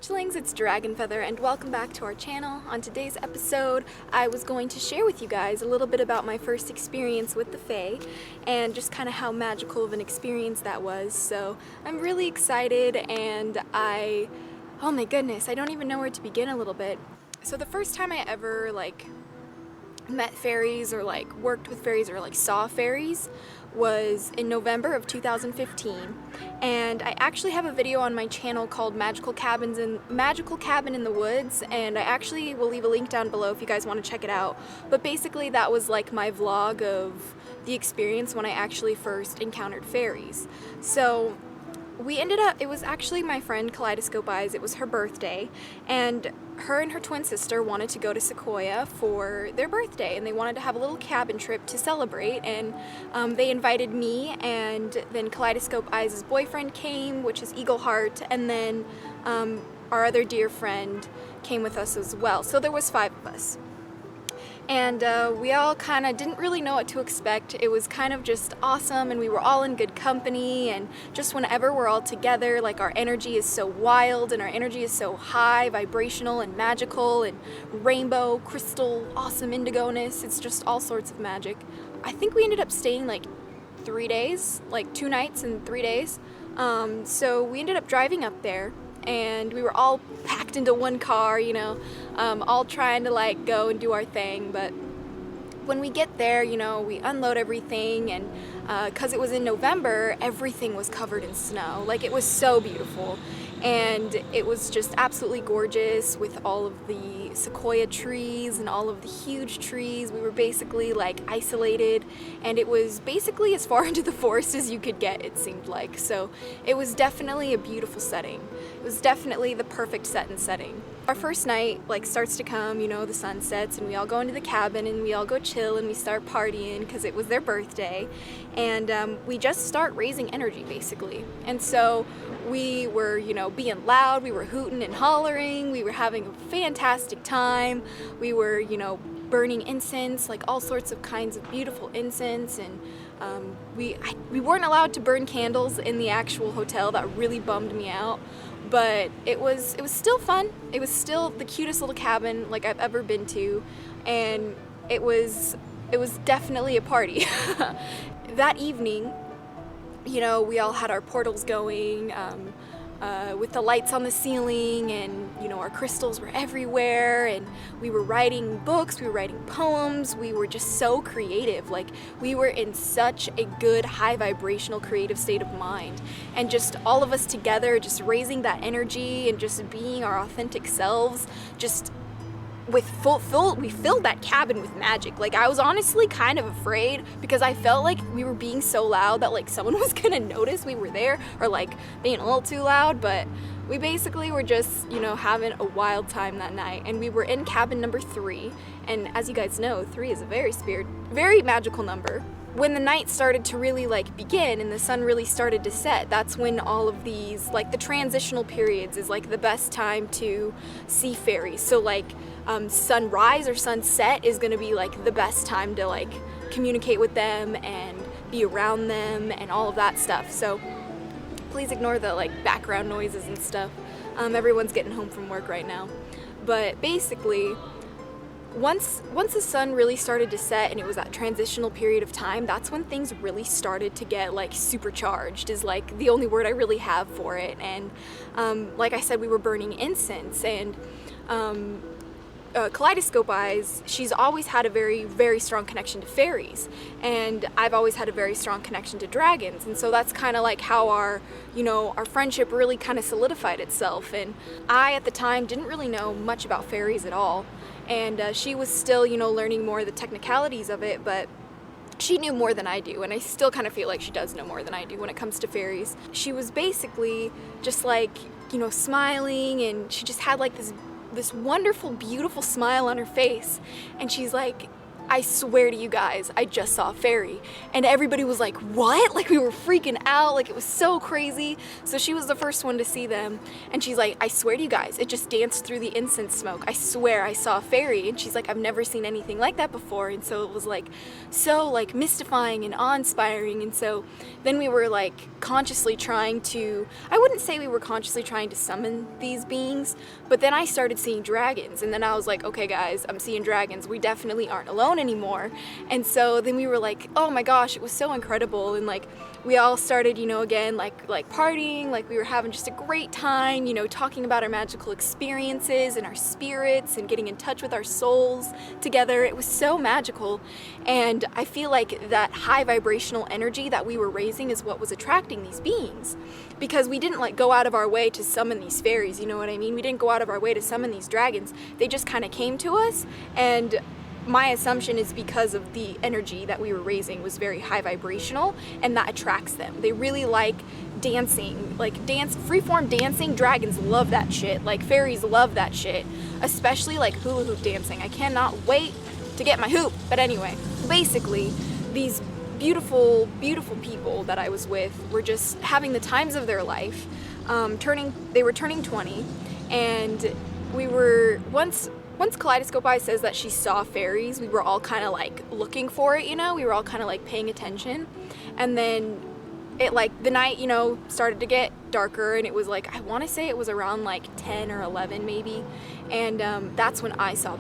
Hatchlings, it's DragonFeather and welcome back to our channel. On today's episode, I was going to share with you guys a little bit about my first experience with the Fae and just kind of how magical of an experience that was. So I'm really excited and oh my goodness, I don't even know where to begin a little bit. So the first time I ever met fairies or worked with fairies or saw fairies was in November of 2015, and I actually have a video on my channel called Magical Cabin in the Woods, and I actually will leave a link down below if you guys want to check it out. But basically that was like my vlog of the experience when I actually first encountered fairies. So we ended up, it was actually my friend Kaleidoscope Eyes, it was her birthday, and her and her twin sister wanted to go to Sequoia for their birthday, and they wanted to have a little cabin trip to celebrate, and they invited me, and then Kaleidoscope Eyes' boyfriend came, which is Eagle Heart, and then our other dear friend came with us as well. So there was 5 of us. And we all kind of didn't really know what to expect. It was kind of just awesome, and we were all in good company, and just whenever we're all together, our energy is so wild and our energy is so high, vibrational and magical and rainbow, crystal, awesome indigo-ness. It's just all sorts of magic. I think we ended up staying 3 days, 2 nights and 3 days. So we ended up driving up there, and we were all packed into one car, all trying to go and do our thing. But when we get there, we unload everything, and because it was in November, everything was covered in snow. It was so beautiful, and it was just absolutely gorgeous with all of the sequoia trees and all of the huge trees. We were basically isolated, and it was basically as far into the forest as you could get, it seemed like. So it was definitely a beautiful setting. It was definitely the perfect setting. Our first night starts to come, the sun sets, and we all go into the cabin and we all go chill and we start partying because it was their birthday, and we just start raising energy basically. And so we were being loud, we were hooting and hollering, we were having a fantastic time, we were burning incense, all sorts of kinds of beautiful incense, and we weren't allowed to burn candles in the actual hotel. That really bummed me out. But it was still fun. It was still the cutest little cabin I've ever been to, and it was definitely a party. That evening, we all had our portals going with the lights on the ceiling, and our crystals were everywhere, and we were writing books, we were writing poems, we were just so creative. We were in such a good high vibrational creative state of mind, and just all of us together just raising that energy and just being our authentic selves, just with we filled that cabin with magic. I was honestly kind of afraid because I felt we were being so loud that someone was gonna notice we were there, or being a little too loud. But we basically were just having a wild time that night, and we were in cabin number 3, and as you guys know, 3 is a very magical number. When the night started to really begin and the sun really started to set, that's when all of these the transitional periods is the best time to see fairies. So sunrise or sunset is gonna be the best time to communicate with them and be around them and all of that stuff. So please ignore the background noises and stuff. Everyone's getting home from work right now. But basically, once the sun really started to set and it was that transitional period of time, that's when things really started to get supercharged, is the only word I really have for it. And like I said, we were burning incense, and Kaleidoscope Eyes, she's always had a very, very strong connection to fairies, and I've always had a very strong connection to dragons, and so that's kind of how our friendship really kind of solidified itself. And I, at the time, didn't really know much about fairies at all, and she was still, learning more of the technicalities of it, but she knew more than I do, and I still kind of feel like she does know more than I do when it comes to fairies. She was basically just smiling, and she just had this wonderful, beautiful smile on her face, and she's I swear to you guys, I just saw a fairy. And everybody was like, what? Like we were freaking out, like it was so crazy. So she was the first one to see them, and she's like, I swear to you guys, it just danced through the incense smoke. I swear I saw a fairy. And she's like, I've never seen anything like that before. And so it was like so like mystifying and awe-inspiring. And so then we were like consciously trying to, I wouldn't say we were consciously trying to summon these beings, but then I started seeing dragons, and then I was like, okay guys, I'm seeing dragons, we definitely aren't alone anymore. And so then we were like, oh my gosh, it was so incredible. And like we all started, you know, again like partying, like we were having just a great time, you know, talking about our magical experiences and our spirits and getting in touch with our souls together. It was so magical, and I feel like that high vibrational energy that we were raising is what was attracting these beings, because we didn't like go out of our way to summon these fairies, you know what I mean? We didn't go out of our way to summon these dragons. They just kind of came to us, and my assumption is because of the energy that we were raising was very high vibrational, and that attracts them. They really like dancing, like freeform dancing. Dragons love that shit. Like fairies love that shit, especially like hula hoop dancing. I cannot wait to get my hoop. But anyway, basically these beautiful, beautiful people that I was with were just having the times of their life. They were turning 20, and we were once Kaleidoscope Eye says that she saw fairies, we were all kind of like looking for it, you know, we were all kind of like paying attention. And then it like the night, you know, started to get darker, and it was like, I want to say it was around like 10 or 11 maybe, and that's when I saw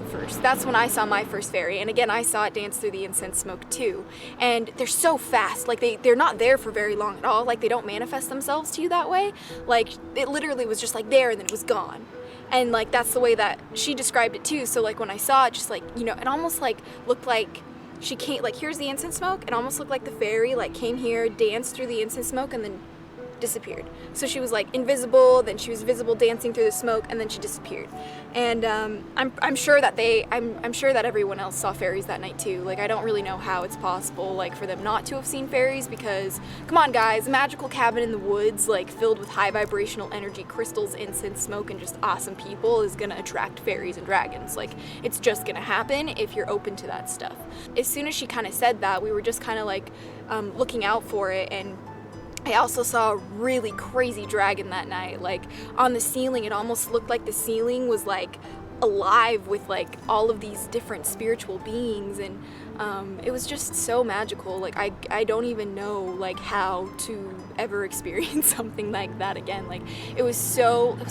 my first fairy. And again, I saw it dance through the incense smoke too, and they're so fast, like they're not there for very long at all, like they don't manifest themselves to you that way. Like it literally was just like there and then it was gone. And like that's the way that she described it too. So like when I saw it, just like, you know, it almost like looked like she came, like here's the incense smoke, it almost looked like the fairy like came here, danced through the incense smoke, and then disappeared. So she was like invisible, then she was visible dancing through the smoke, and then she disappeared. And I'm sure that I'm sure that everyone else saw fairies that night too. Like I don't really know how it's possible like for them not to have seen fairies, because come on guys, a magical cabin in the woods like filled with high vibrational energy, crystals, incense smoke, and just awesome people is gonna attract fairies and dragons. Like it's just gonna happen if you're open to that stuff. As soon as she kind of said that, we were just kind of like looking out for it. And I also saw a really crazy dragon that night. Like on the ceiling, it almost looked like the ceiling was like alive with like all of these different spiritual beings, and it was just so magical. Like I don't even know like how to ever experience something like that again. Like it was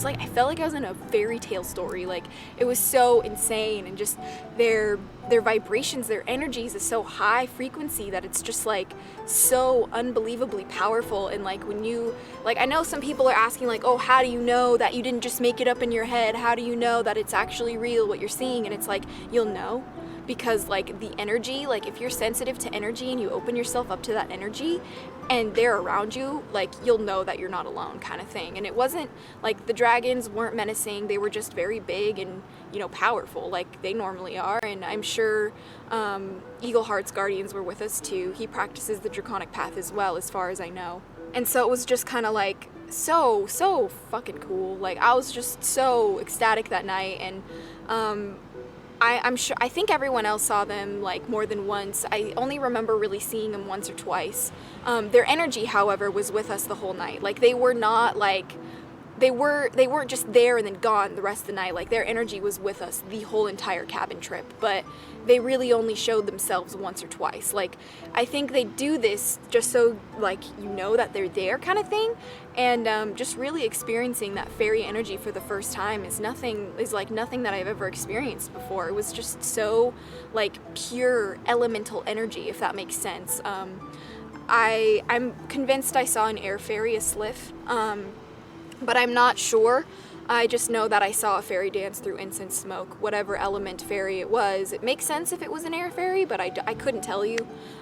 like I felt like I was in a fairy tale story. Like it was so insane, and just their vibrations, their energies is so high frequency that it's just like so unbelievably powerful. And like when you, like I know some people are asking like, oh, how do you know that you didn't just make it up in your head? How do you know that it's actually real what you're seeing? And it's like, you'll know, because like the energy, like if you're sensitive to energy and you open yourself up to that energy and they're around you, like you'll know that you're not alone, kind of thing. And it wasn't like the dragons weren't menacing, they were just very big and, you know, powerful like they normally are. And I'm sure Eagleheart's guardians were with us too. He practices the draconic path as well, as far as I know. And so it was just kind of like so fucking cool. Like I was just so ecstatic that night. And I think everyone else saw them like more than once. I only remember really seeing them once or twice. Their energy, however, was with us the whole night. Like they were not like, they weren't just there and then gone the rest of the night. Like their energy was with us the whole entire cabin trip, but they really only showed themselves once or twice. Like I think they do this just so like you know that they're there, kind of thing. And just really experiencing that fairy energy for the first time is like nothing that I've ever experienced before. It was just so like pure elemental energy, if that makes sense. I'm convinced I saw an air fairy, a sliff, but I'm not sure. I just know that I saw a fairy dance through incense smoke, whatever element fairy it was. It makes sense if it was an air fairy, but I couldn't tell you.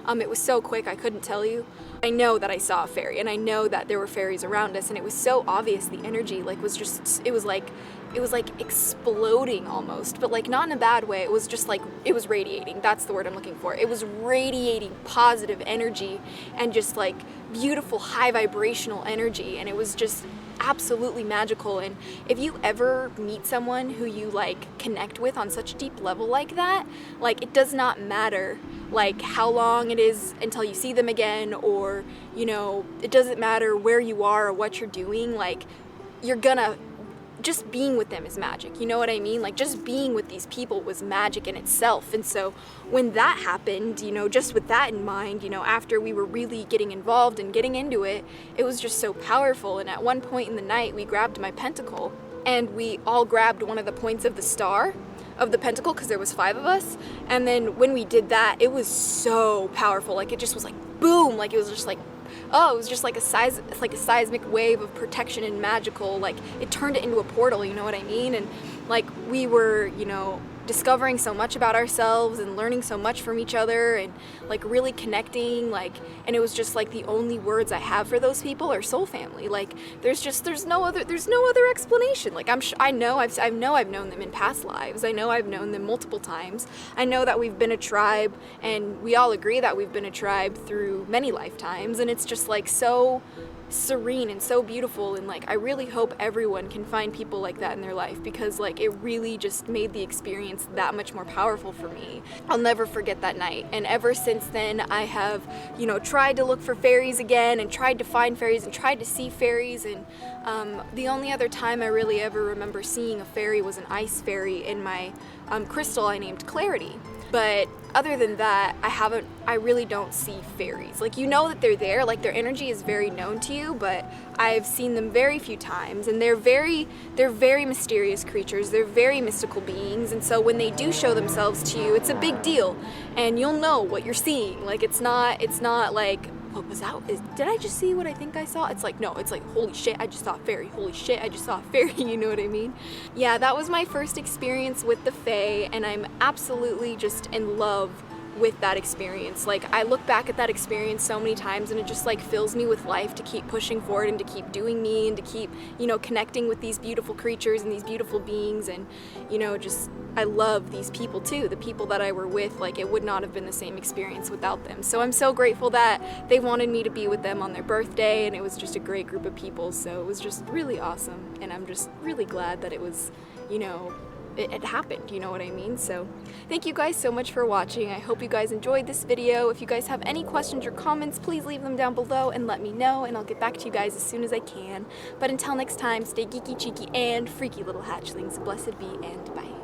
It was so quick, I couldn't tell you. I know that I saw a fairy, and I know that there were fairies around us, and it was so obvious. The energy, like, was just, it was like it was like exploding almost, but like not in a bad way. It was just like, it was radiating. That's the word I'm looking for. It was radiating positive energy and just like beautiful high vibrational energy, and it was just absolutely magical. And if you ever meet someone who you like connect with on such a deep level like that, like it does not matter like how long it is until you see them again, or you know, it doesn't matter where you are or what you're doing, like you're gonna, just being with them is magic, you know what I mean? Like just being with these people was magic in itself. And so when that happened, you know, just with that in mind, you know, after we were really getting involved and getting into it, it was just so powerful. And at one point in the night, we grabbed my pentacle and we all grabbed one of the points of the star of the pentacle, because there was 5 of us. And then when we did that, it was so powerful. Like it just was like boom, like it was just like, oh, it was just like a seismic wave of protection and magical, like it turned it into a portal, you know what I mean? And like we were, you know, discovering so much about ourselves and learning so much from each other and like really connecting, like, and it was just like the only words I have for those people are soul family. Like there's no other explanation. Like I know I've known them in past lives. I know I've known them multiple times. I know that we've been a tribe, and we all agree that we've been a tribe through many lifetimes, and it's just like so serene and so beautiful. And like I really hope everyone can find people like that in their life, because like it really just made the experience that much more powerful for me. I'll never forget that night, and ever since then I have, you know, tried to look for fairies again and tried to find fairies and tried to see fairies. And the only other time I really ever remember seeing a fairy was an ice fairy in my crystal I named Clarity. But other than that, I really don't see fairies. Like, you know that they're there, like their energy is very known to you, but I've seen them very few times, and they're very mysterious creatures. They're very mystical beings, and so when they do show themselves to you, it's a big deal, and you'll know what you're seeing. Like it's not like, what was that? Did I just see what I think I saw? It's like, no, it's like, holy shit, I just saw a fairy. Holy shit, I just saw a fairy, you know what I mean? Yeah, that was my first experience with the Fae, and I'm absolutely just in love with that experience. Like I look back at that experience so many times, and it just like fills me with life to keep pushing forward and to keep doing me and to keep, you know, connecting with these beautiful creatures and these beautiful beings. And you know, just I love these people too, the people that I were with. Like it would not have been the same experience without them. So I'm so grateful that they wanted me to be with them on their birthday, and it was just a great group of people. So it was just really awesome, and I'm just really glad that it was, you know, it happened, you know what I mean? So thank you guys so much for watching. I hope you guys enjoyed this video. If you guys have any questions or comments, please leave them down below and let me know, and I'll get back to you guys as soon as I can. But until next time, stay geeky, cheeky, and freaky little hatchlings. Blessed be, and bye.